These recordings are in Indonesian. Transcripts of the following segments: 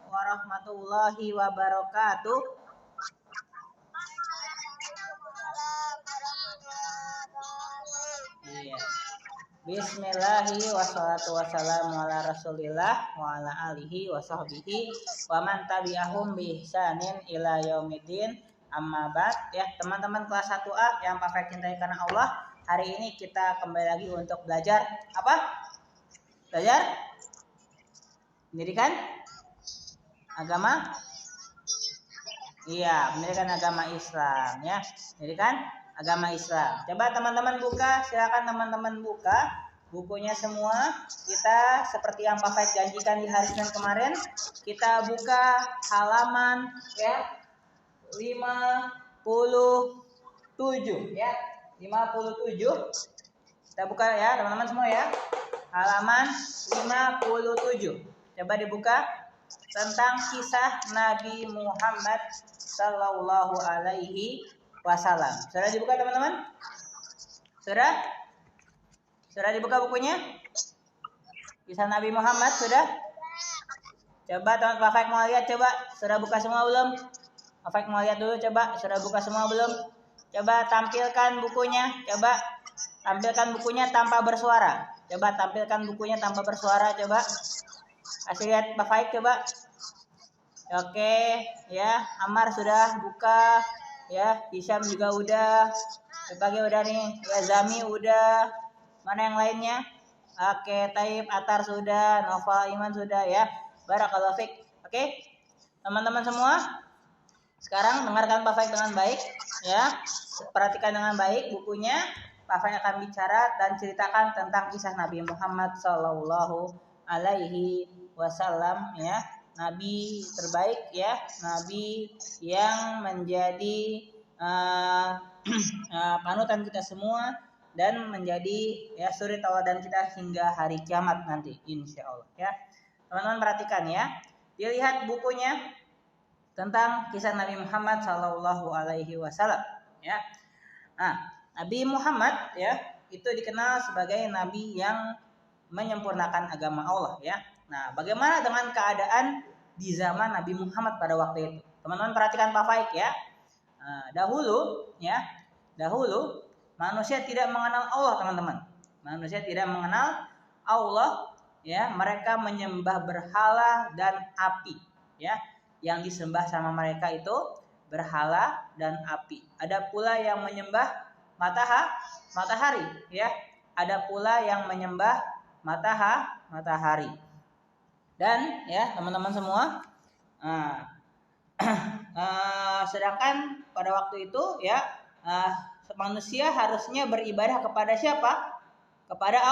warahmatullahi wabarakatuh. Iya. Bismillahi wassalatu wassalamu ala rasulillah wa ala alihi wa sahbihi wa man tabi'ahum bi ihsanin ila yaumiddin. Amma ba'd. Ya, teman-teman kelas 1A yang Pak cintai karena Allah, hari ini kita kembali lagi untuk belajar apa? Belajar pendidikan agama. Iya, pendidikan agama Islam ya. Pendidikan agama Islam. Coba teman-teman buka, silakan teman-teman buka bukunya semua. Kita seperti yang Pak Faik janjikan di hari Senin kemarin, kita buka halaman ya 57 ya. 57. Kita buka ya, teman-teman semua ya. Halaman 57. Coba dibuka tentang kisah Nabi Muhammad sallallahu alaihi wasallam. Sudah dibuka teman-teman? Sudah? Sudah dibuka bukunya? Kisah Nabi Muhammad sudah? Coba teman Pak Faik mau lihat coba. Sudah buka semua belum? Pak Faik mau lihat dulu coba. Sudah buka semua belum? Coba tampilkan bukunya. Coba tampilkan bukunya tanpa bersuara. Coba tampilkan bukunya tanpa bersuara coba. Kasih lihat Pak Faik coba. Oke, ya. Ammar sudah buka. Ya, Hisham juga udah. Berbagai udah nih. Ya, Zami udah. Mana yang lainnya? Oke, Taib, Atar sudah, Nova, Iman sudah ya. Barakallahu fiik. Oke. Teman-teman semua, sekarang dengarkan Pak Faik dengan baik ya. Perhatikan dengan baik bukunya. Pak Faik akan bicara dan ceritakan tentang kisah Nabi Muhammad sallallahu alaihi wasallam ya. Nabi terbaik ya, Nabi yang menjadi panutan kita semua dan menjadi ya suri tauladan kita hingga hari kiamat nanti insyaallah ya. Teman-teman perhatikan ya. Dilihat bukunya tentang kisah Nabi Muhammad sallallahu alaihi wasallam ya. Nah, Nabi Muhammad ya itu dikenal sebagai nabi yang menyempurnakan agama Allah ya. Nah, bagaimana dengan keadaan di zaman Nabi Muhammad pada waktu itu? Teman-teman perhatikan Pak Faik ya. Dahulu manusia tidak mengenal Allah, teman-teman. Manusia tidak mengenal Allah ya, mereka menyembah berhala dan api ya. Yang disembah sama mereka itu berhala dan api. Ada pula yang menyembah matahari ya. Ada pula yang menyembah matahari. Dan ya teman-teman semua, sedangkan pada waktu itu ya manusia harusnya beribadah kepada siapa? Kepada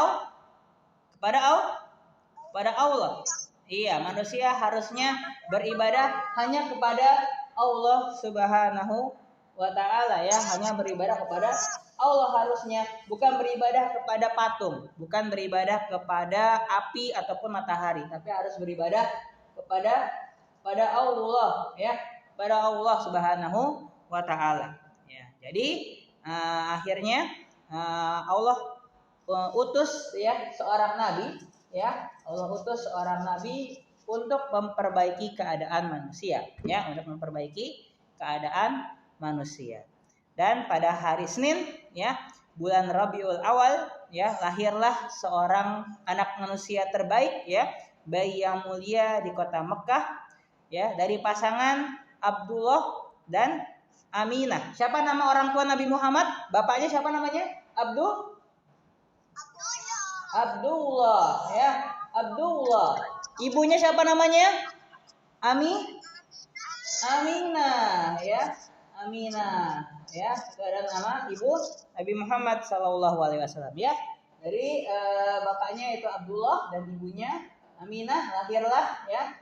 Allah. Iya, manusia harusnya beribadah hanya kepada Allah Subhanahu wa ta'ala ya, hanya beribadah kepada Allah harusnya, bukan beribadah kepada patung, bukan beribadah kepada api ataupun matahari, tapi harus beribadah kepada Allah ya, kepada Allah Subhanahu wa ta'ala ya. Jadi akhirnya Allah utus ya seorang nabi ya. Allah utus seorang nabi untuk memperbaiki keadaan manusia ya, untuk memperbaiki keadaan manusia. Dan pada hari Senin ya, bulan Rabiul Awal ya, lahirlah seorang anak manusia terbaik ya, bayi yang mulia di kota Mekah ya, dari pasangan Abdullah dan Aminah. Siapa nama orang tua Nabi Muhammad? Bapaknya siapa namanya? Abdullah ya, Abdullah. Ibunya siapa namanya? Aminah ya, Aminah ya, itu adalah nama ibu Nabi Muhammad sallallahu alaihi wasallam ya. Dari bapaknya itu Abdullah dan ibunya Aminah, lahirlah ya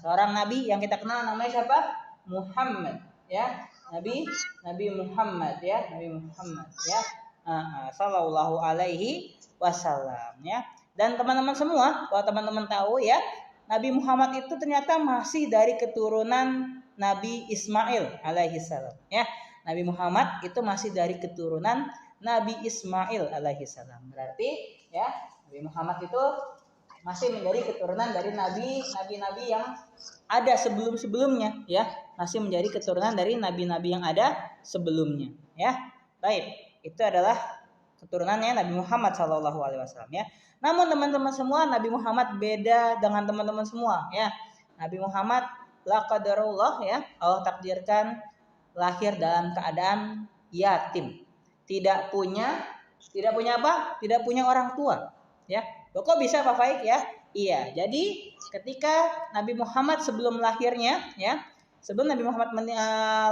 seorang nabi yang kita kenal namanya siapa? Muhammad ya. Nabi Muhammad ya, Nabi Muhammad ya. Sallallahu alaihi wasallam ya. Dan teman-teman semua, kalau teman-teman tahu ya, Nabi Muhammad itu ternyata masih dari keturunan Nabi Ismail alaihissalam ya. Nabi Muhammad itu masih dari keturunan Nabi Ismail alaihissalam. Berarti ya Nabi Muhammad itu masih menjadi keturunan dari nabi-nabi yang ada sebelum-sebelumnya, ya, masih menjadi keturunan dari nabi-nabi yang ada sebelumnya, ya. Baik, itu adalah keturunannya Nabi Muhammad SAW, ya. Namun teman-teman semua, Nabi Muhammad beda dengan teman-teman semua, ya. Nabi Muhammad la qadarullah, ya, Allah takdirkan lahir dalam keadaan yatim, tidak punya apa? Tidak punya orang tua, ya. Loh, kok bisa Pak Faik, ya? Iya, jadi ketika Nabi Muhammad sebelum lahirnya, ya, sebelum Nabi Muhammad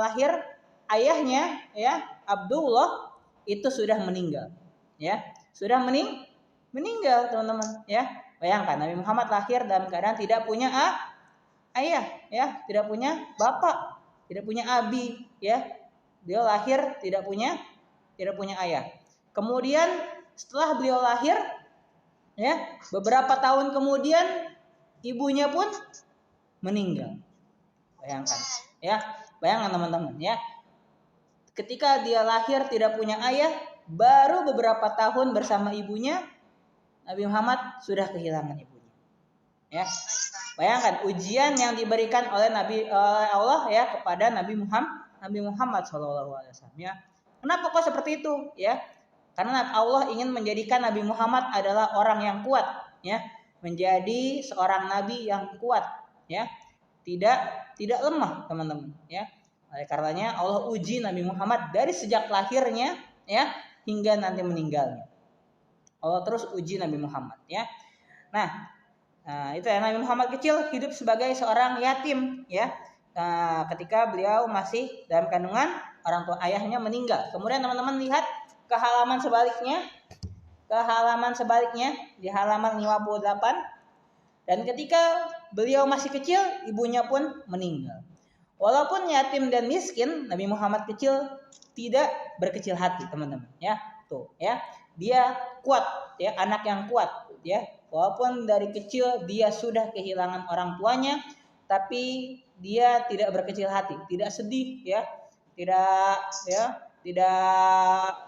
lahir, ayahnya, ya, Abdullah itu sudah meninggal, ya, sudah meninggal teman-teman, ya. Bayangkan Nabi Muhammad lahir dalam keadaan tidak punya ayah, ya, tidak punya bapak, tidak punya abi, ya. Dia lahir tidak punya ayah. Kemudian setelah beliau lahir, ya, beberapa tahun kemudian ibunya pun meninggal. Bayangkan, ya, bayangkan teman-teman, ya. Ketika dia lahir tidak punya ayah, baru beberapa tahun bersama ibunya, Nabi Muhammad sudah kehilangan ibunya, ya. Bayangkan ujian yang diberikan oleh Allah, ya, kepada Nabi Muhammad SAW, ya. Kenapa kok seperti itu, ya? Karena Allah ingin menjadikan Nabi Muhammad adalah orang yang kuat, ya, menjadi seorang nabi yang kuat, ya, tidak lemah, teman-teman, ya. Oleh karenanya Allah uji Nabi Muhammad dari sejak lahirnya, ya, hingga nanti meninggalnya. Allah terus uji Nabi Muhammad, ya. Nah, itu ya, Nabi Muhammad kecil hidup sebagai seorang yatim, ya. Ketika beliau masih dalam kandungan, orang tua ayahnya meninggal. Kemudian teman-teman lihat ke halaman sebaliknya di halaman 58, dan ketika beliau masih kecil ibunya pun meninggal. Walaupun yatim dan miskin, Nabi Muhammad kecil tidak berkecil hati, teman-teman, ya. Tuh, ya, dia kuat, ya, anak yang kuat, ya. Walaupun dari kecil dia sudah kehilangan orang tuanya, tapi dia tidak berkecil hati, tidak sedih, ya, tidak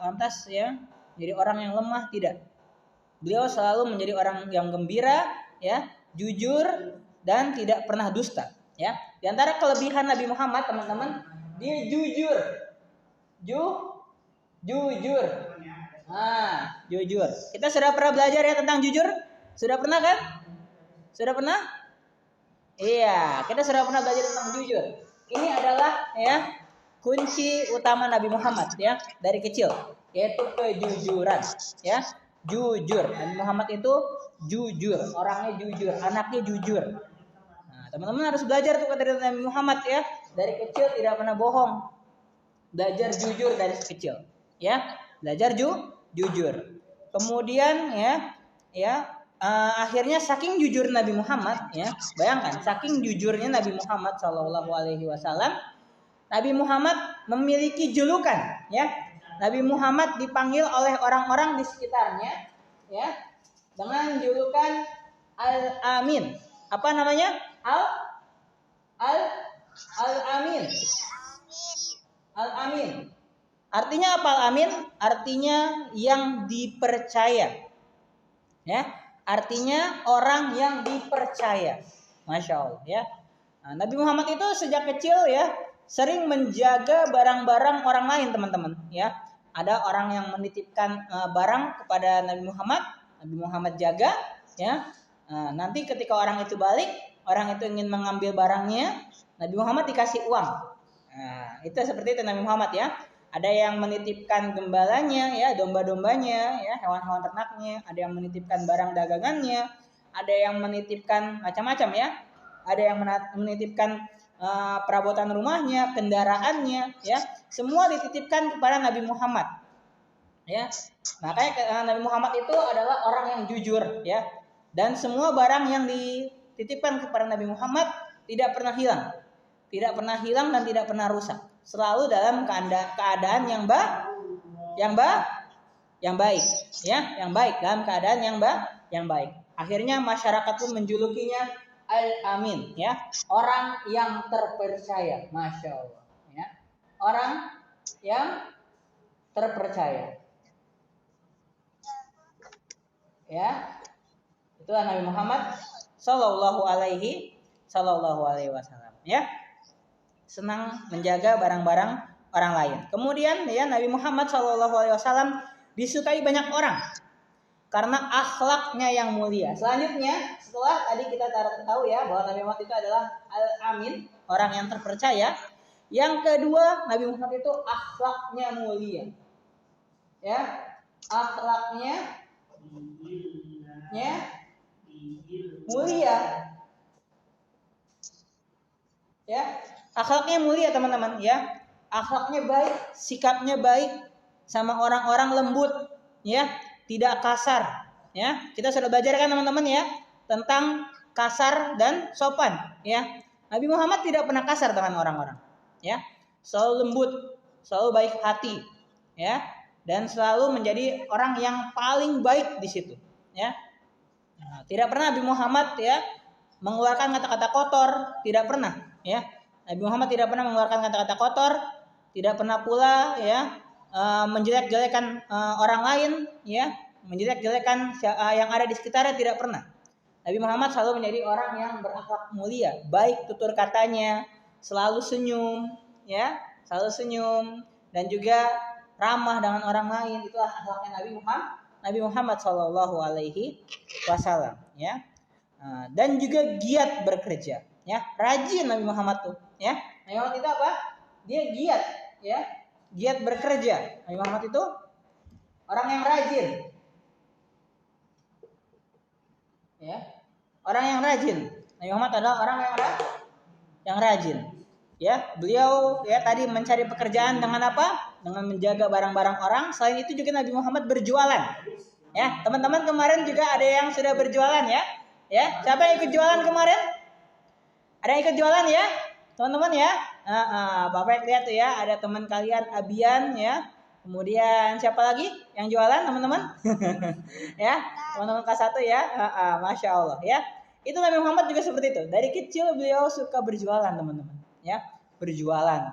lantas, ya, jadi orang yang lemah, tidak. Beliau selalu menjadi orang yang gembira, ya, jujur, dan tidak pernah dusta, ya. Di antara kelebihan Nabi Muhammad, teman-teman, dia jujur. Jujur. Jujur. Kita sudah pernah belajar, ya, tentang jujur? Sudah pernah kan? Sudah pernah? Iya, kita sudah pernah belajar tentang jujur. Ini adalah, ya, kunci utama Nabi Muhammad, ya, dari kecil, yaitu kejujuran, ya. Jujur. Nabi Muhammad itu jujur, orangnya jujur, anaknya jujur. Nah, teman-teman harus belajar tuh dari Nabi Muhammad, ya. Dari kecil tidak pernah bohong. Belajar jujur dari kecil, ya. Belajar jujur. Kemudian, akhirnya saking jujur Nabi Muhammad, ya, bayangkan saking jujurnya Nabi Muhammad SAW, Nabi Muhammad memiliki julukan, ya. Nabi Muhammad dipanggil oleh orang-orang di sekitarnya, ya, dengan julukan Al-Amin. Apa namanya? Al-Amin. Al-Amin. Artinya apa Al-Amin? Artinya yang dipercaya, ya. Artinya orang yang dipercaya. Masya Allah, ya. Nah, Nabi Muhammad itu sejak kecil, ya, sering menjaga barang-barang orang lain, teman-teman, ya. Ada orang yang menitipkan barang kepada Nabi Muhammad jaga, ya. Nanti ketika orang itu balik, orang itu ingin mengambil barangnya, Nabi Muhammad dikasih uang. Nah, itu seperti itu Nabi Muhammad, ya. Ada yang menitipkan gembalanya, ya, domba-dombanya, ya, hewan-hewan ternaknya. Ada yang menitipkan barang dagangannya. Ada yang menitipkan macam-macam, ya. Ada yang menitipkan perabotan rumahnya, kendaraannya, ya. Semua dititipkan kepada Nabi Muhammad, ya. Makanya Nabi Muhammad itu adalah orang yang jujur, ya. Dan semua barang yang dititipkan kepada Nabi Muhammad tidak pernah hilang. Tidak pernah hilang dan tidak pernah rusak. Selalu dalam keadaan yang baik, ya, yang baik, dalam keadaan yang baik. Akhirnya masyarakat pun menjulukinya Al-Amin, ya, orang yang terpercaya. Masya Allah, ya, orang yang terpercaya, ya. Itulah Nabi Muhammad sallallahu alaihi wasallam, ya. Senang menjaga barang-barang orang lain. Kemudian ya Nabi Muhammad sallallahu alaihi wasallam disukai banyak orang karena akhlaknya yang mulia. Selanjutnya, setelah tadi kita tahu ya bahwa Nabi Muhammad itu adalah al-amin, orang yang terpercaya. Yang kedua, Nabi Muhammad itu akhlaknya mulia. Ya, akhlaknya mulia. Ya, akhlaknya mulia teman-teman ya. Akhlaknya baik, sikapnya baik, sama orang-orang lembut, ya, tidak kasar, ya. Kita sudah belajar kan teman-teman ya tentang kasar dan sopan, ya. Nabi Muhammad tidak pernah kasar dengan orang-orang, ya. Selalu lembut, selalu baik hati, ya, dan selalu menjadi orang yang paling baik di situ, ya. Nah, tidak pernah Nabi Muhammad ya mengeluarkan kata-kata kotor, tidak pernah, ya. Nabi Muhammad tidak pernah mengeluarkan kata-kata kotor, tidak pernah pula ya menjelek-jelekan orang lain, ya, menjelek-jelekan yang ada di sekitarnya, tidak pernah. Nabi Muhammad selalu menjadi orang yang berakhlak mulia, baik tutur katanya, selalu senyum, ya, selalu senyum dan juga ramah dengan orang lain. Itulah akhlaknya Nabi Muhammad sallallahu alaihi wasallam, ya. Dan juga giat bekerja, ya, rajin Nabi Muhammad tuh, ya. Nabi Muhammad itu apa? Dia giat, ya, giat bekerja. Nabi Muhammad itu orang yang rajin, ya, orang yang rajin. Nabi Muhammad adalah orang yang rajin, ya. Beliau ya tadi mencari pekerjaan dengan apa? Dengan menjaga barang-barang orang. Selain itu juga Nabi Muhammad berjualan, ya. Teman-teman kemarin juga ada yang sudah berjualan, ya. Ya, siapa yang ikut jualan kemarin? Ada yang ikut jualan ya, teman-teman ya. Bapak lihat tuh ya, ada teman kalian Abian ya. Kemudian siapa lagi yang jualan teman-teman? Ya, teman-teman kelas 1 ya. Masya Allah ya. Itu Nabi Muhammad juga seperti itu. Dari kecil beliau suka berjualan teman-teman. Ya, berjualan.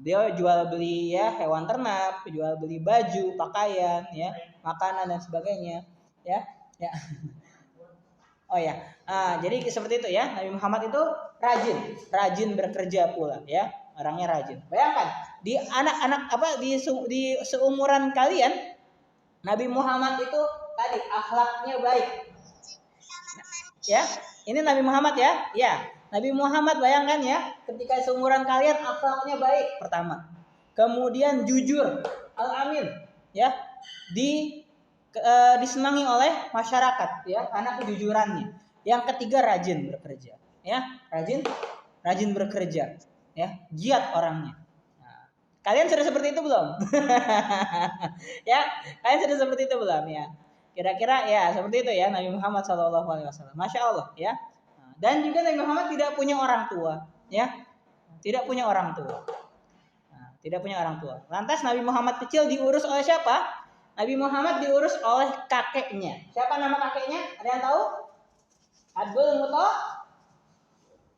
Beliau jual beli ya hewan ternak, jual beli baju, pakaian, ya, makanan dan sebagainya. Ya, ya. Oh ya, jadi seperti itu ya. Nabi Muhammad itu rajin bekerja pula, ya, orangnya rajin. Bayangkan di anak-anak di seumuran kalian, Nabi Muhammad itu tadi akhlaknya baik, ya. Ini Nabi Muhammad ya, ya. Nabi Muhammad bayangkan ya, ketika seumuran kalian akhlaknya baik pertama, kemudian jujur, al-amin, ya, disenangi oleh masyarakat ya karena kejujurannya. Yang ketiga rajin bekerja, ya, rajin bekerja, ya, giat orangnya. Nah, kalian sudah seperti itu belum? Ya, kalian sudah seperti itu belum ya? Kira-kira ya seperti itu ya Nabi Muhammad SAW. Masya Allah ya. Dan juga Nabi Muhammad tidak punya orang tua, ya, tidak punya orang tua. Tidak punya orang tua. Lantas Nabi Muhammad kecil diurus oleh siapa? Nabi Muhammad diurus oleh kakeknya. Siapa nama kakeknya? Ada yang tahu?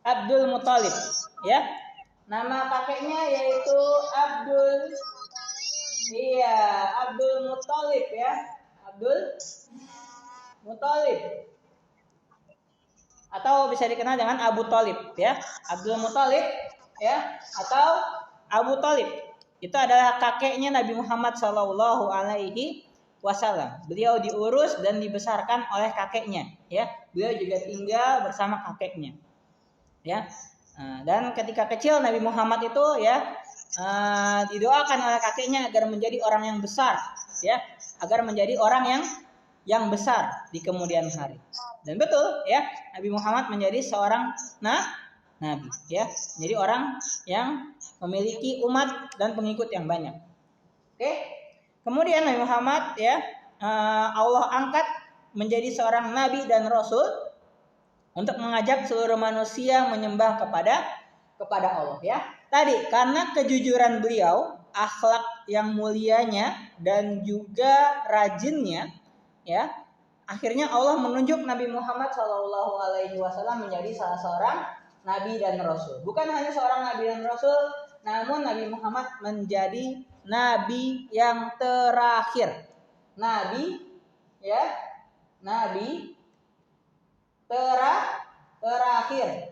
Abdul Muthalib, ya. Nama kakeknya yaitu Abdul Muthalib, ya. Abdul Muthalib. Atau bisa dikenal dengan Abu Thalib, ya. Abdul Muthalib, ya, atau Abu Thalib. Itu adalah kakeknya Nabi Muhammad Sallallahu Alaihi Wasallam. Beliau diurus dan dibesarkan oleh kakeknya, ya. Beliau juga tinggal bersama kakeknya, ya. Dan ketika kecil Nabi Muhammad itu ya didoakan oleh kakeknya agar menjadi orang yang besar, ya, agar menjadi orang yang besar di kemudian hari. Dan betul, ya, Nabi Muhammad menjadi seorang nabi, ya, menjadi orang yang memiliki umat dan pengikut yang banyak. Oke. Kemudian Nabi Muhammad ya Allah angkat menjadi seorang nabi dan rasul untuk mengajak seluruh manusia menyembah kepada Allah, ya. Tadi karena kejujuran beliau, akhlak yang mulianya dan juga rajinnya, ya, akhirnya Allah menunjuk Nabi Muhammad SAW menjadi salah seorang nabi dan rasul. Bukan hanya seorang nabi dan rasul, namun Nabi Muhammad menjadi nabi yang terakhir. Nabi terakhir.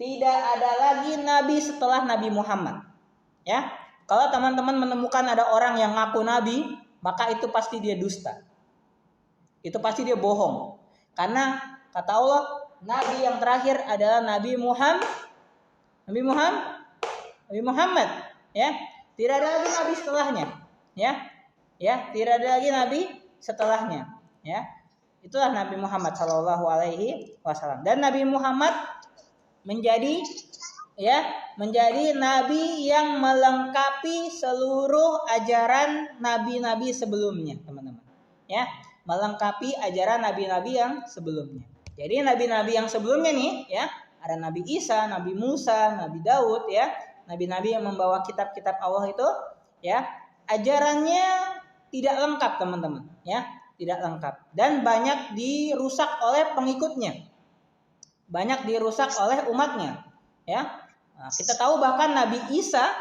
Tidak ada lagi nabi setelah Nabi Muhammad. Ya. Kalau teman-teman menemukan ada orang yang ngaku nabi, maka itu pasti dia dusta. Itu pasti dia bohong. Karena kata Allah, nabi yang terakhir adalah Nabi Muhammad. Ya. Tidak ada lagi nabi setelahnya. Ya, tidak ada lagi nabi setelahnya. Ya. Itulah Nabi Muhammad sallallahu alaihi wasallam. Dan Nabi Muhammad menjadi nabi yang melengkapi seluruh ajaran nabi-nabi sebelumnya, teman-teman. Ya, melengkapi ajaran nabi-nabi yang sebelumnya. Jadi nabi-nabi yang sebelumnya nih, ya, ada Nabi Isa, Nabi Musa, Nabi Daud, ya, nabi-nabi yang membawa kitab-kitab Allah itu, ya, ajarannya tidak lengkap, teman-teman, ya, tidak lengkap dan banyak dirusak oleh pengikutnya, banyak dirusak oleh umatnya, ya. Nah, kita tahu bahkan Nabi Isa,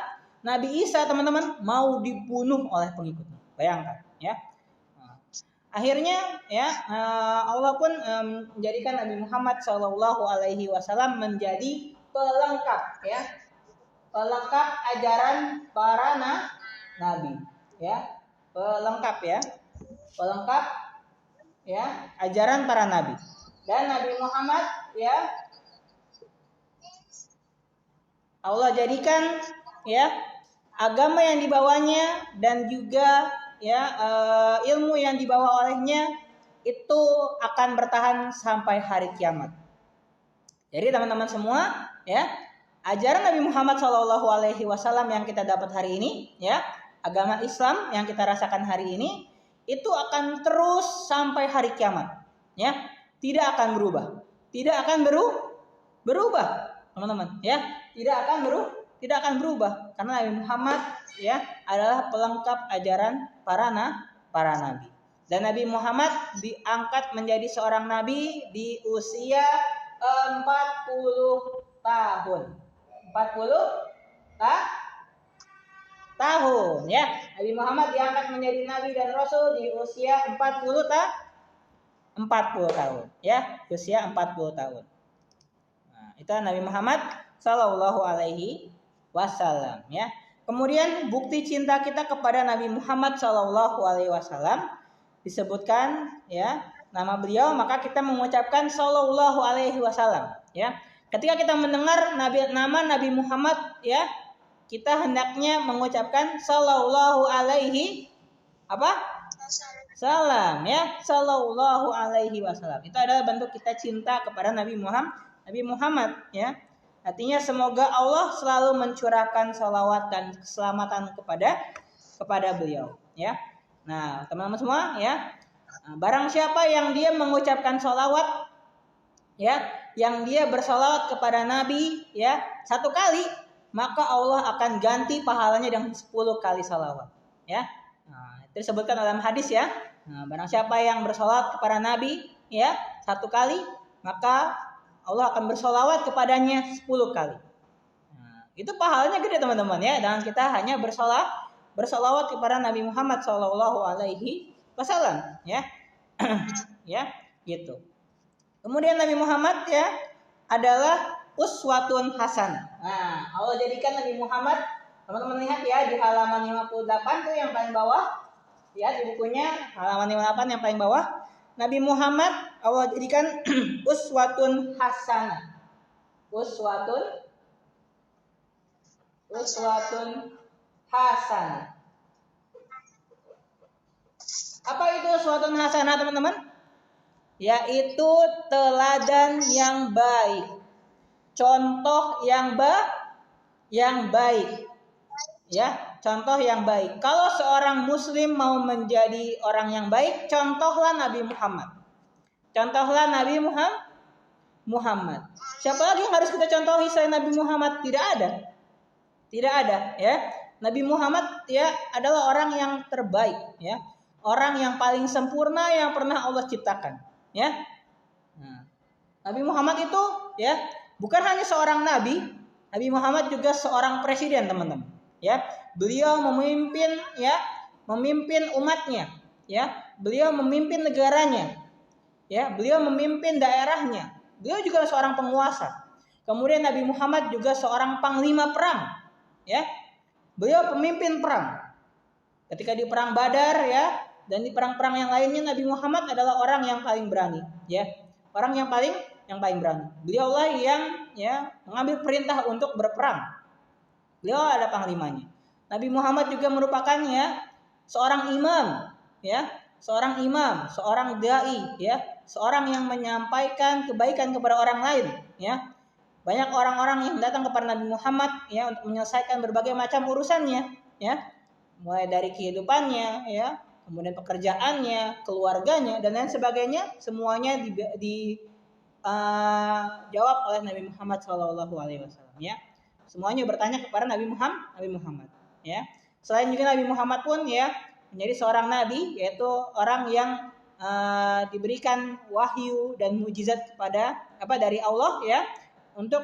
teman-teman, mau dibunuh oleh pengikutnya, bayangkan, ya. Akhirnya, ya, Allah pun menjadikan Nabi Muhammad Shallallahu Alaihi Wasallam menjadi pelengkap, ya, pelengkap ajaran para nabi, ya. Pelengkap ya ajaran para nabi. Dan Nabi Muhammad, ya, Allah jadikan, ya, agama yang dibawanya dan juga, ya, ilmu yang dibawa olehnya itu akan bertahan sampai hari kiamat. Jadi teman-teman semua, ya, ajaran Nabi Muhammad SAW yang kita dapat hari ini, ya, agama Islam yang kita rasakan hari ini itu akan terus sampai hari kiamat, ya, tidak akan berubah, teman-teman, ya, tidak akan berubah karena Nabi Muhammad, ya, adalah pelengkap ajaran para nabi. Dan Nabi Muhammad diangkat menjadi seorang nabi di usia 40 tahun. 40 tahun, ya. Nabi Muhammad diangkat menjadi nabi dan rasul di usia 40 tahun, ya, usia 40 tahun. Nah, itu Nabi Muhammad sallallahu alaihi wasallam, ya. Kemudian bukti cinta kita kepada Nabi Muhammad sallallahu alaihi wasallam disebutkan, ya, nama beliau, maka kita mengucapkan sallallahu alaihi wasallam, ya. Ketika kita mendengar nama Nabi Muhammad, ya, kita hendaknya mengucapkan sallallahu alaihi salam, ya, sallallahu alaihi wasallam. Itu adalah bentuk kita cinta kepada Nabi Muhammad, ya. Artinya semoga Allah selalu mencurahkan salawat dan keselamatan kepada beliau, ya. Nah, teman-teman semua, ya, barang siapa yang dia mengucapkan salawat, ya, yang dia bersalawat kepada Nabi, ya, 1 kali, maka Allah akan ganti pahalanya dengan 10 kali salawat, ya. Nah, itu disebutkan dalam hadis, ya. Nah, barang siapa yang bersalawat kepada Nabi, ya, 1 kali, maka Allah akan bersalawat kepadanya 10 kali. Nah, itu pahalanya gede, teman-teman, ya. Dan kita hanya bersalawat kepada Nabi Muhammad Shallallahu Alaihi Wasallam, ya. Ya, gitu. Kemudian Nabi Muhammad, ya, adalah uswatun hasanah. Nah, Allah jadikan Nabi Muhammad, teman-teman lihat, ya, di halaman 58 tuh yang paling bawah, ya, di bukunya halaman 58 yang paling bawah, Nabi Muhammad Allah jadikan uswatun hasanah. Uswatun hasanah. Apa itu uswatun hasanah, teman-teman? Yaitu teladan yang baik. Contoh yang baik, ya, contoh yang baik. Kalau seorang muslim mau menjadi orang yang baik, contohlah Nabi Muhammad. Siapa lagi yang harus kita contohi selain Nabi Muhammad? Tidak ada, ya. Nabi Muhammad, ya, adalah orang yang terbaik, ya, orang yang paling sempurna yang pernah Allah ciptakan, ya. Nah, Nabi Muhammad itu, ya, bukan hanya seorang nabi, Nabi Muhammad juga seorang presiden, teman-teman, ya. Beliau memimpin, ya, memimpin umatnya, ya. Beliau memimpin negaranya. ya, beliau memimpin daerahnya. Beliau juga seorang penguasa. Kemudian Nabi Muhammad juga seorang panglima perang, ya. Beliau pemimpin perang. Ketika di perang Badar, ya, dan di perang-perang yang lainnya, Nabi Muhammad adalah orang yang paling berani, ya. Orang yang paling berani. Beliau lah yang, ya, mengambil perintah untuk berperang. Beliau ada panglimanya. Nabi Muhammad juga merupakan, ya, seorang imam, ya, seorang imam, seorang dai, ya, seorang yang menyampaikan kebaikan kepada orang lain, ya. Banyak orang-orang yang datang kepada Nabi Muhammad, ya, untuk menyelesaikan berbagai macam urusannya, ya, mulai dari kehidupannya, ya, kemudian pekerjaannya, keluarganya, dan lain sebagainya, semuanya jawab oleh Nabi Muhammad SAW, ya. Semuanya bertanya kepada Nabi Muhammad, ya. Selain juga Nabi Muhammad pun, ya, menjadi seorang nabi, yaitu orang yang diberikan wahyu dan mukjizat dari Allah, ya, untuk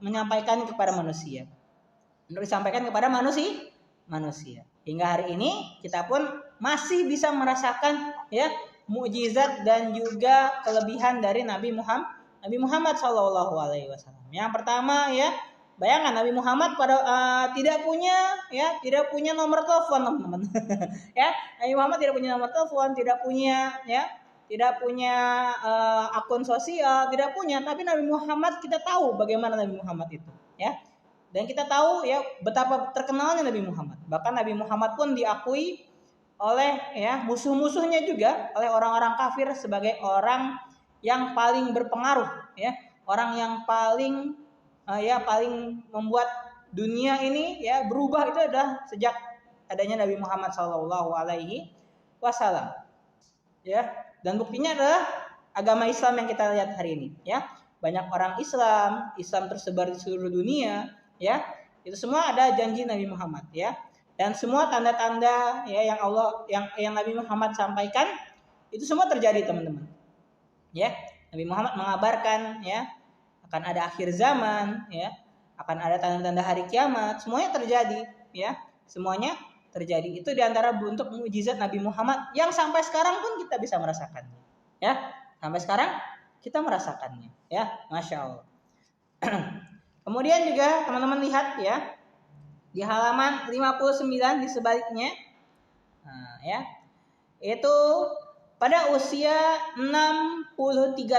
menyampaikan kepada manusia. Untuk disampaikan kepada manusia. Hingga hari ini kita pun masih bisa merasakan, ya, mukjizat dan juga kelebihan dari Nabi Muhammad SAW. Yang pertama, ya, bayangkan Nabi Muhammad tidak punya nomor telepon, teman-teman. Ya, Nabi Muhammad tidak punya nomor telepon, tidak punya akun sosial, tidak punya. Tapi Nabi Muhammad, kita tahu bagaimana Nabi Muhammad itu, ya. Dan kita tahu, ya, betapa terkenalnya Nabi Muhammad. Bahkan Nabi Muhammad pun diakui oleh, ya, musuh-musuhnya juga, oleh orang-orang kafir sebagai orang yang paling berpengaruh, ya, orang yang paling membuat dunia ini, ya, berubah itu adalah sejak adanya Nabi Muhammad SAW, ya. Dan buktinya adalah agama Islam yang kita lihat hari ini, ya. Banyak orang Islam tersebar di seluruh dunia, ya. Itu semua ada janji Nabi Muhammad, ya. Dan semua tanda-tanda, ya, yang Nabi Muhammad sampaikan itu semua terjadi, teman-teman. Ya, Nabi Muhammad mengabarkan, ya, akan ada akhir zaman, ya, akan ada tanda-tanda hari kiamat, semuanya terjadi, ya. Semuanya terjadi. Itu diantara bentuk mukjizat Nabi Muhammad yang sampai sekarang pun kita bisa merasakannya, ya. Sampai sekarang kita merasakannya, ya. Masya Allah. Kemudian juga teman-teman lihat, ya, di halaman 59 di sebaliknya, ya, itu pada usia 63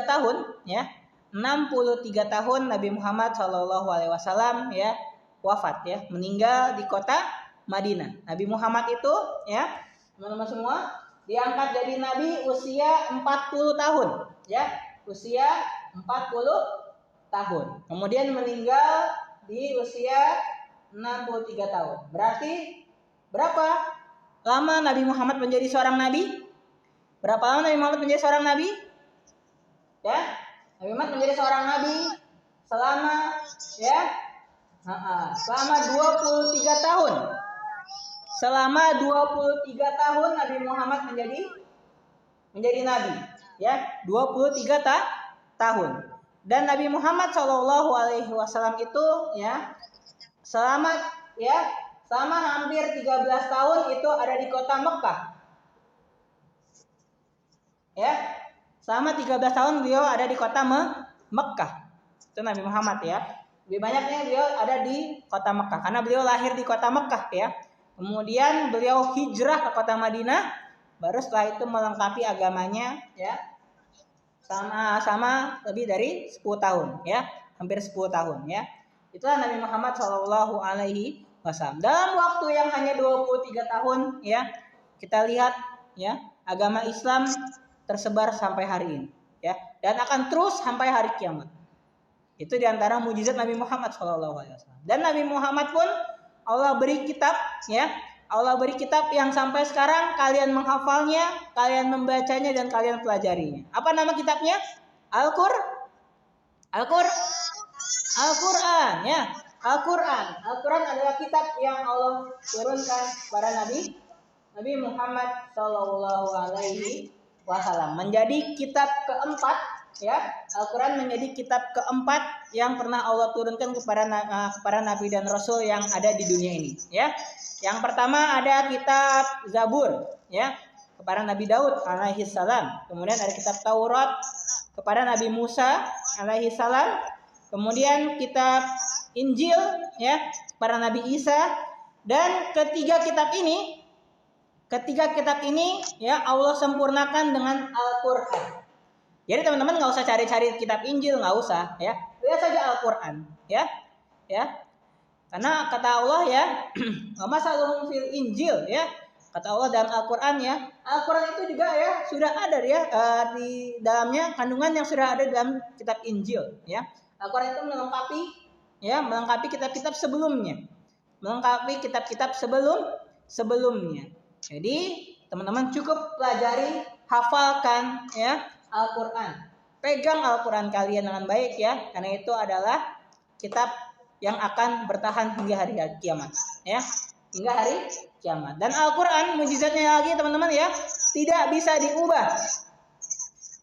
tahun, ya, 63 tahun Nabi Muhammad SAW, ya, wafat, ya, meninggal di kota Madinah. Nabi Muhammad itu, ya, teman-teman semua, diangkat jadi nabi usia 40 tahun, ya, usia 40 tahun. Kemudian meninggal di usia 63 tahun. Berarti berapa lama Nabi Muhammad menjadi seorang nabi? Berapa lama Nabi Muhammad menjadi seorang nabi? Ya, Nabi Muhammad menjadi seorang nabi selama, ya, selama 23 tahun. Selama 23 tahun Nabi Muhammad menjadi nabi, ya, 23 tahun. Dan Nabi Muhammad SAW itu, ya, selama hampir 13 tahun itu ada di kota Mekah. Ya, selama 13 tahun beliau ada di kota Mekah. Itu Nabi Muhammad, ya. Lebih banyaknya beliau ada di kota Mekah karena beliau lahir di kota Mekah, ya. Kemudian beliau hijrah ke kota Madinah, baru setelah itu melengkapi agamanya, ya, sama lebih dari 10 tahun, ya, hampir 10 tahun, ya. Itulah Nabi Muhammad SAW. Dalam waktu yang hanya 23 tahun, ya, kita lihat, ya, agama Islam tersebar sampai hari ini, ya, dan akan terus sampai hari kiamat. Itu diantara mujizat Nabi Muhammad SAW. Dan Nabi Muhammad pun Allah beri kitab, ya, Allah beri kitab yang sampai sekarang kalian menghafalnya, kalian membacanya, dan kalian pelajarinya. Apa nama kitabnya? Al-Quran, ya. Al-Quran adalah kitab yang Allah turunkan kepada Nabi Muhammad SAW. Menjadi kitab keempat, ya. Al-Quran menjadi kitab keempat yang pernah Allah turunkan kepada nabi dan rasul yang ada di dunia ini, ya. Yang pertama ada kitab Zabur, ya. kepada Nabi Daud alaihi salam. Kemudian ada kitab Taurat kepada Nabi Musa alaihi salam. Kemudian kitab Injil ya kepada Nabi Isa, dan ketiga kitab ini ya Allah sempurnakan dengan Al-Qur'an. Jadi teman-teman nggak usah cari-cari kitab Injil, nggak usah ya. Lihat saja Al-Qur'an ya. Karena kata Allah ya, masaluhum fil Injil ya. Kata Allah dalam Al-Qur'an ya. Al-Qur'an itu juga ya sudah ada ya di dalamnya kandungan yang sudah ada dalam kitab Injil ya. Al-Qur'an itu melengkapi kitab-kitab sebelumnya. Melengkapi kitab-kitab sebelumnya. Jadi, teman-teman cukup pelajari, hafalkan ya Al-Qur'an. Pegang Al-Qur'an kalian dengan baik ya, karena itu adalah kitab yang akan bertahan hingga hari kiamat ya. Hingga hari kiamat. Dan Al-Qur'an mujizatnya lagi teman-teman ya, tidak bisa diubah.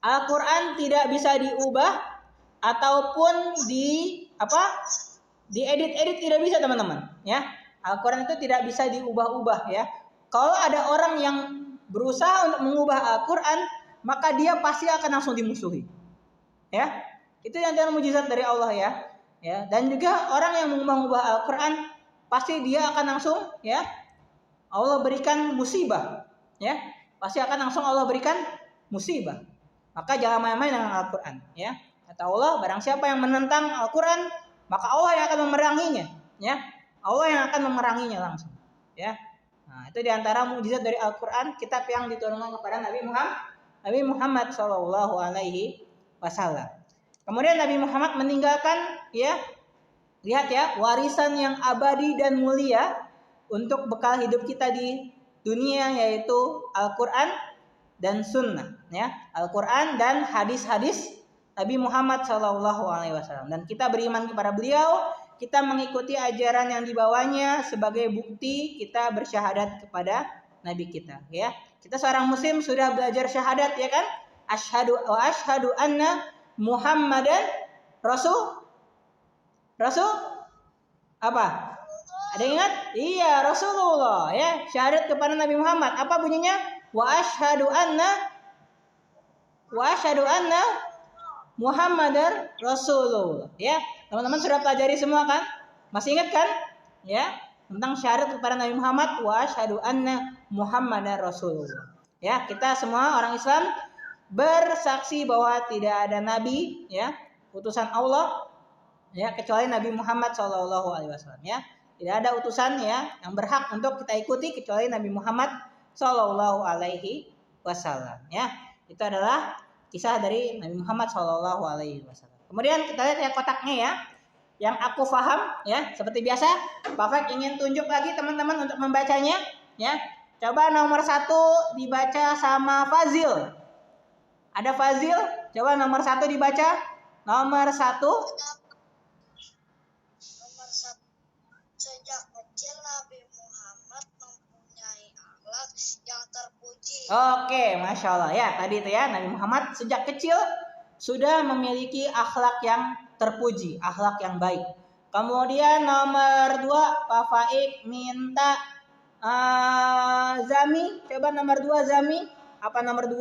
Al-Qur'an tidak bisa diubah ataupun diedit tidak bisa teman-teman ya. Al-Qur'an itu tidak bisa diubah-ubah ya. Kalau ada orang yang berusaha untuk mengubah Al-Qur'an, maka dia pasti akan langsung dimusuhi. Ya. Itu yang adalah mujizat dari Allah ya. Ya, dan juga orang yang mengubah Al-Qur'an pasti dia akan langsung ya Allah berikan musibah ya. Pasti akan langsung Allah berikan musibah. Maka jangan main-main dengan Al-Qur'an ya. Kata Allah, barang siapa yang menentang Al-Qur'an, maka Allah yang akan memeranginya ya. Allah yang akan memeranginya langsung ya. Nah, itu diantara mukjizat dari Al-Qur'an, kitab yang diturunkan kepada Nabi Muhammad sallallahu alaihi wasallam. Kemudian Nabi Muhammad meninggalkan ya, lihat ya, warisan yang abadi dan mulia untuk bekal hidup kita di dunia, yaitu Al-Qur'an dan Sunnah ya. Al-Qur'an dan hadis-hadis Nabi Muhammad sallallahu alaihi wasallam. Dan kita beriman kepada beliau, kita mengikuti ajaran yang dibawanya sebagai bukti kita bersyahadat kepada Nabi kita ya. Kita seorang muslim sudah belajar syahadat ya kan? Asyhadu anna Muhammadan Rasul apa? Ada yang ingat? Iya, Rasulullah ya. Syahadat kepada Nabi Muhammad. Apa bunyinya? Wa asyhadu anna Muhammadar Rasulullah ya. Teman-teman sudah pelajari semua kan? Masih ingat kan? Ya, tentang syahadat kepada Nabi Muhammad, wa asyhadu anna Muhammadar Rasulullah. Ya, kita semua orang Islam bersaksi bahwa tidak ada nabi ya, utusan Allah ya, kecuali Nabi Muhammad sallallahu alaihi wasallam ya. Tidak ada utusan ya yang berhak untuk kita ikuti kecuali Nabi Muhammad sallallahu alaihi wasallam ya. Itu adalah kisah dari Nabi Muhammad sallallahu alaihi wasallam. Kemudian kita lihat ya kotaknya ya. Yang aku paham ya, seperti biasa, Pak ingin tunjuk lagi teman-teman untuk membacanya ya. Coba nomor 1 dibaca sama Fazil. Ada Fazil? Coba nomor 1 dibaca. Nomor 1. Sejak kecil Nabi Muhammad mempunyai akhlak yang terpuji. Oke, Masya Allah ya. Tadi itu ya, Nabi Muhammad sejak kecil sudah memiliki akhlak yang terpuji, akhlak yang baik. Kemudian nomor 2, Pak Faik minta Zami. Coba nomor 2 Zami. Apa nomor 2?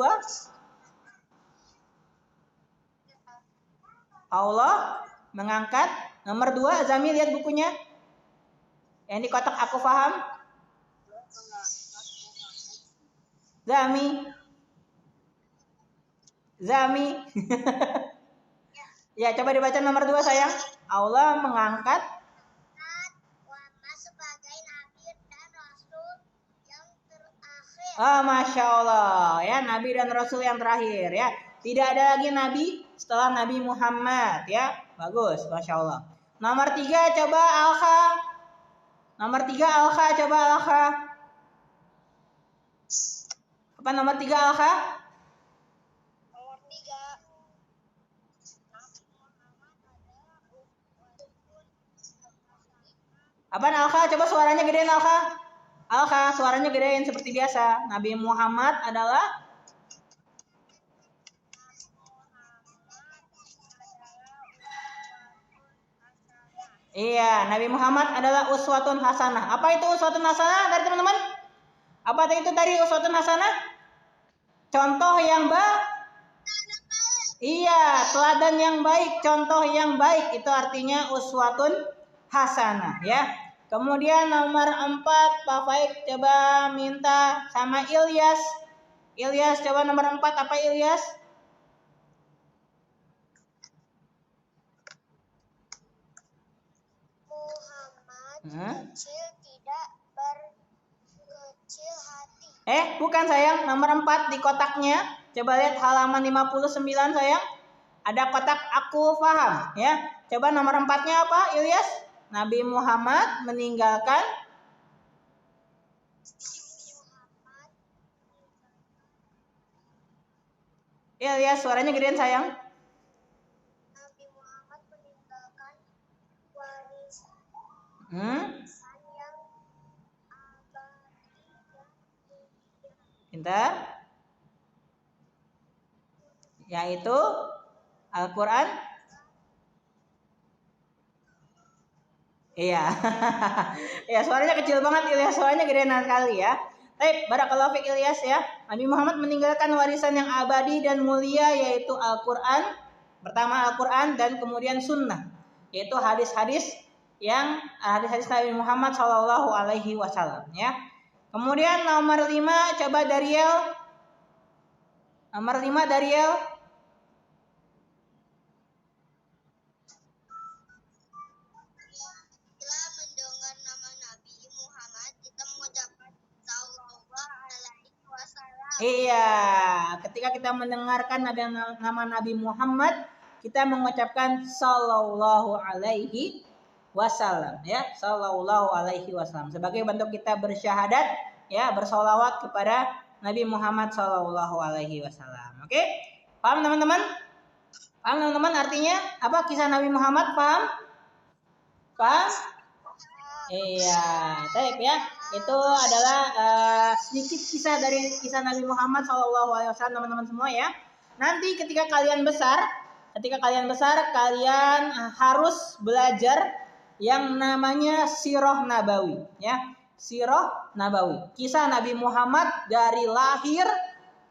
Allah mengangkat. Nomor 2 Zami, lihat bukunya. Yang di kotak aku paham. Zami. Ya, coba dibaca nomor 2 sayang. Allah mengangkat Muhammad sebagai nabi dan rasul yang terakhir. Masya Allah ya, nabi dan rasul yang terakhir ya. Tidak ada lagi nabi setelah Nabi Muhammad ya. Bagus, Masya Allah. Nomor 3 coba Alkha. Nomor 3 Alkha, coba Alkha. Apa nomor 3 Alkha? Nomor 3. Apaan Alkha? Coba suaranya gedein Alkha. Alkha, suaranya gedein seperti biasa. Nabi Muhammad adalah Iya, Nabi Muhammad adalah uswatun hasanah. Apa itu uswatun hasanah dari teman-teman? Apa itu tadi uswatun hasanah? contoh yang iya, teladan yang baik, contoh yang baik itu artinya uswatun hasanah ya. Kemudian nomor 4 Pak Faik coba minta sama Ilyas. Ilyas coba nomor 4 apa Ilyas? Muhammad kecil tidak berkecil hati. Bukan sayang, nomor 4 di kotaknya. Coba lihat halaman 59 sayang. Ada kotak aku paham ya. Coba nomor 4-nya apa Ilyas? Nabi Muhammad meninggalkan Ilyas, suaranya gedean sayang. Nabi Muhammad meninggalkan warisan yang abadi dan mulia. Pintar. Yaitu Al-Quran. Iya. Ya, suaranya kecil banget Ilyas, suaranya gedean sekali ya. Baik, barakallahu fiik Ilyas ya. Nabi Muhammad meninggalkan warisan yang abadi dan mulia yaitu Al-Quran. Pertama Al-Quran dan kemudian sunnah, yaitu hadis-hadis Nabi Muhammad Shallallahu Alaihi Wasallam ya. Kemudian nomor 5 coba Dariel. Nomor 5 Dariel. Setelah mendengar nama Nabi Muhammad, kita mengucapkan sallallahu alaihi wasallam. Iya, ketika kita mendengarkan nama Nabi Muhammad, kita mengucapkan sallallahu alaihi wasallam ya, sallallahu alaihi wasallam sebagai bentuk kita bersyahadat ya, bersolawat kepada Nabi Muhammad sallallahu alaihi wasallam. Oke? Paham teman-teman? Paham teman-teman artinya apa kisah Nabi Muhammad? Paham? Paham? Iya, baik ya. Itu adalah sedikit kisah dari kisah Nabi Muhammad SAW teman-teman semua ya. Nanti ketika kalian besar kalian harus belajar yang namanya sirah nabawi ya. Sirah nabawi. Kisah Nabi Muhammad dari lahir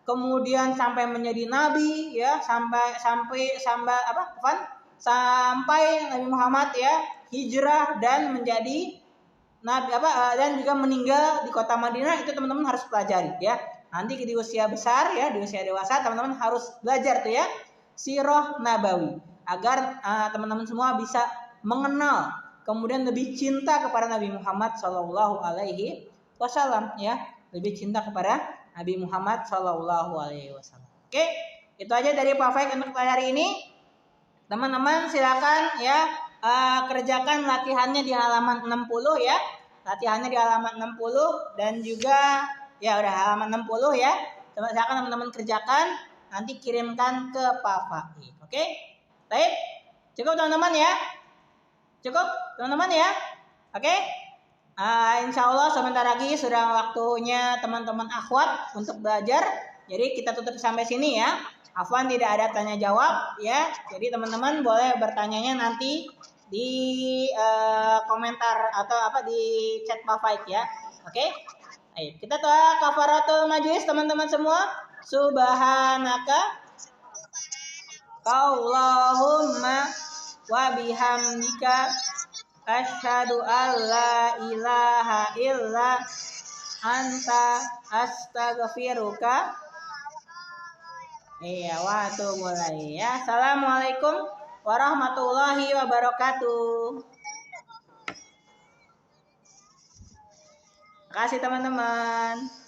kemudian sampai menjadi nabi ya, sampai Nabi Muhammad ya hijrah dan menjadi nabi dan juga meninggal di kota Madinah, itu teman-teman harus pelajari ya. Nanti di usia besar ya, di usia dewasa teman-teman harus belajar tuh ya sirah nabawi agar teman-teman semua bisa mengenal kemudian lebih cinta kepada Nabi Muhammad Shallallahu Alaihi Wasallam ya, lebih cinta kepada Nabi Muhammad Shallallahu Alaihi Wasallam. Oke, itu aja dari Pak Faik untuk hari ini. Teman-teman silakan ya kerjakan latihannya di halaman 60 ya. Latihannya di halaman 60 dan juga ya udah halaman 60 ya. Silakan teman-teman kerjakan, nanti kirimkan ke Pak Faik. Oke? Baik. Cukup teman-teman ya. Cukup teman-teman ya. Oke? Insya Allah sebentar lagi sudah waktunya teman-teman akhwat untuk belajar. Jadi kita tutup sampai sini ya. Afwan tidak ada tanya jawab ya. Jadi teman-teman boleh bertanyanya nanti di komentar atau di chat Pak Faik ya. Oke? Ayo kita doa kafaratul majlis teman-teman semua. Subhanaka Allahumma wa bihamdika asyhadu alla ilaha illa anta astaghfiruka mulai ya. Assalamualaikum warahmatullahi wabarakatuh. Terima kasih teman-teman.